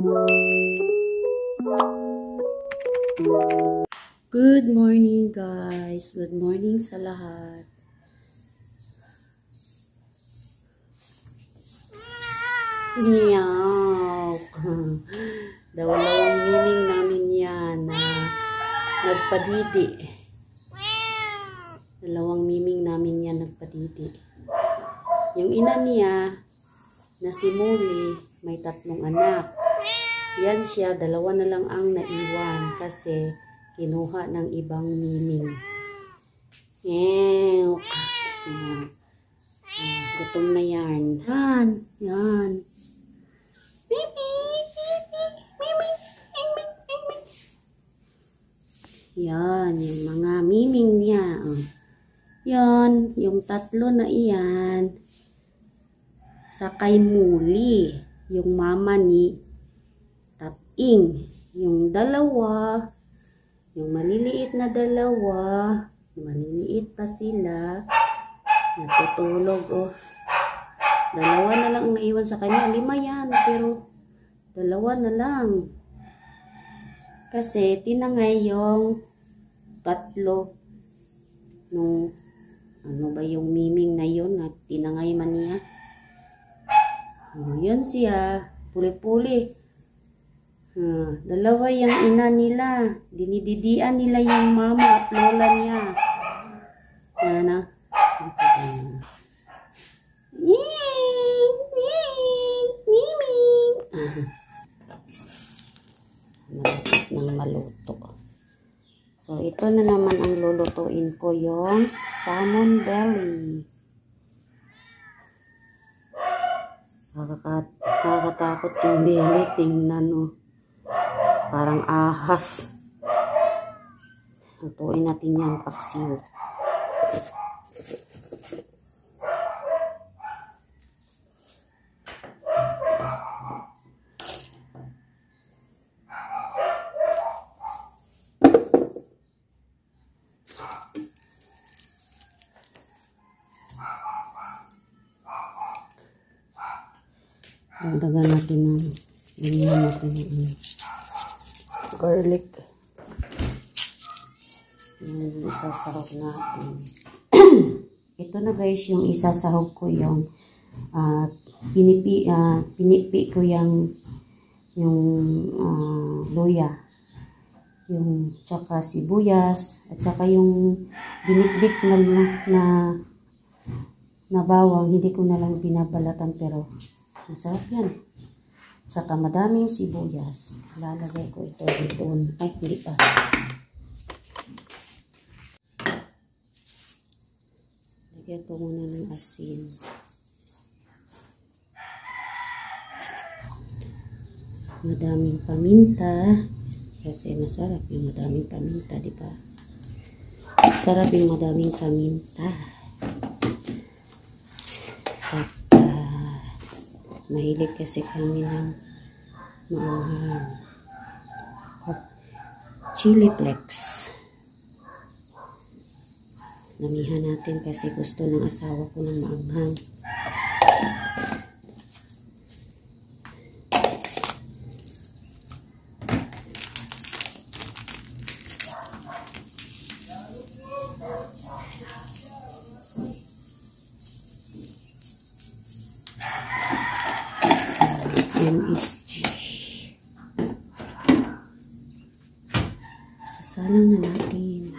Good morning guys. Good morning sa lahat. Meow. Dalawang miming namin yan na nagpadidi. Dalawang miming namin yan nagpadidi. Yung ina niya na si Molly may 3 anak. Yan siya, 2 na lang ang naiwan kasi kinuha ng ibang miming. Gutom na yan. Yan. Yan, yung mga miming niya. Yan, yung 3 na iyan. Sa kay Muli, yung mama ni Taping. Yung 2, yung maliliit na 2, maliliit pa sila. Natutulog, 2 na lang naiwan sa kanya. 5 yan, pero 2 na lang. Kasi tinangay yung 3 nung ano ba yung miming na yun na tinangay man niya. Yan siya, puli-puli. 2 yung ina nila. Dinididian nila yung mama at lola niya. Yan na. Malapit ng maluto. So, ito na naman ang lulutuin ko, yung salmon belly. Nakakatakot yung belly. Tingnan, parang ahas. Lutuin natin yan, paksiw. Dagdagan natin ng garlic. Isasahog natin. Ito na guys, yung isasahog ko yung pinipi ko yung luya. Yung tsaka sibuyas at tsaka yung binikbik na bawang. Hindi ko na lang binabalatan pero masarap yan. Saka madaming sibuyas. Lalagay ko ito dito. Ay, hindi pa. Lagyan ko muna ng asin. Madaming paminta. Kasi masarap yung madaming paminta, di ba? Sarap yung madaming paminta. At mahilig kasi kami ng maanghang. Chili flakes. Namihan natin kasi gusto ng asawa ko ng maanghang. MSG. Sasalang na natin.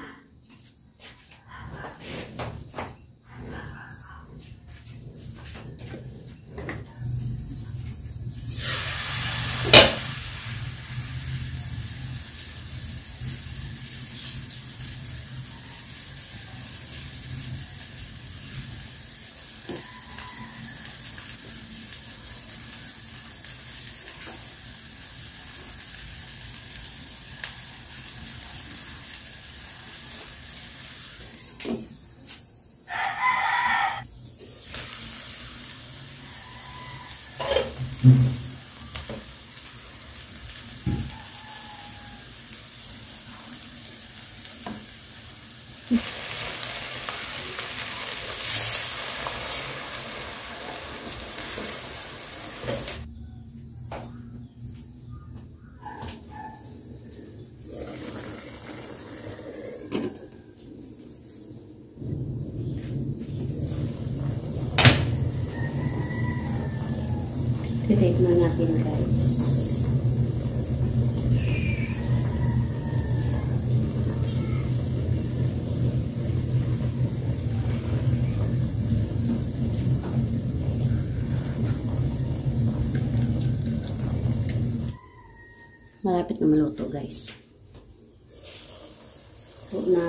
I-tape na natin guys. Malapit na maluto guys. So na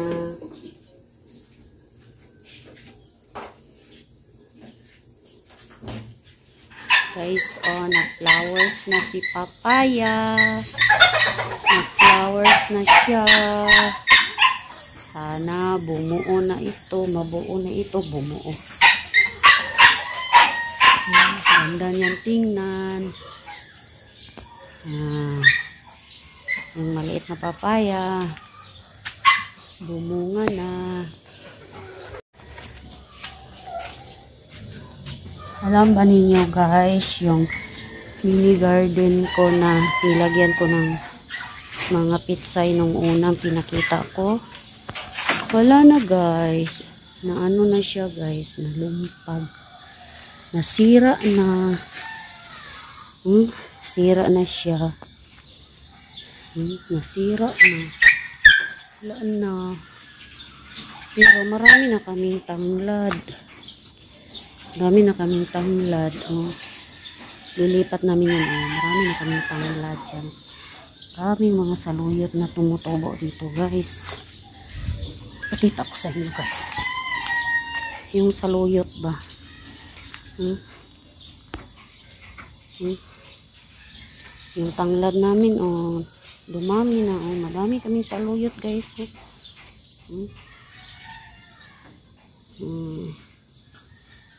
guys, oh, nag-flowers na si papaya. Nag-flowers na siya. Sana bumuo na ito, mabuo na ito, bumuo. Ganda niyang tingnan. Yung maliit na papaya bumunga na. Alam ba ninyo guys, yung mini garden ko na nilagyan ko ng mga pitsay nung unang pinakita ko, wala na guys, na ano na siya guys, nalumpag, nasira na. Sira na siya. Nasira na. Wala na. Pero marami na kaming tanglad. Marami na kaming tanglad. Oh. Lilipat namin yan. Oh. Marami na kaming tanglad dyan. Maraming mga saluyot na tumutubo dito guys. Pakita ko sa inyo guys. Yung saluyot ba? Yung tanglad namin, oh, dumami na, oh, madami kaming saluyot guys.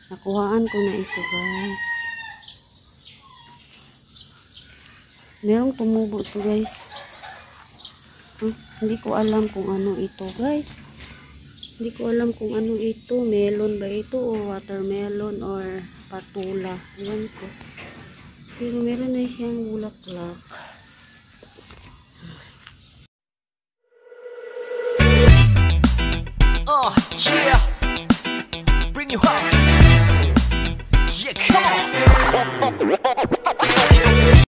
Nakuhaan ko na ito guys. Merong tumubo ito guys. Hindi ko alam kung ano ito guys. Hindi ko alam kung ano ito. Melon ba ito o watermelon or patula. Ayan ko. Pero meron na siyang bulaklak. Oh, yeah. Bring you home. Yeah, come on.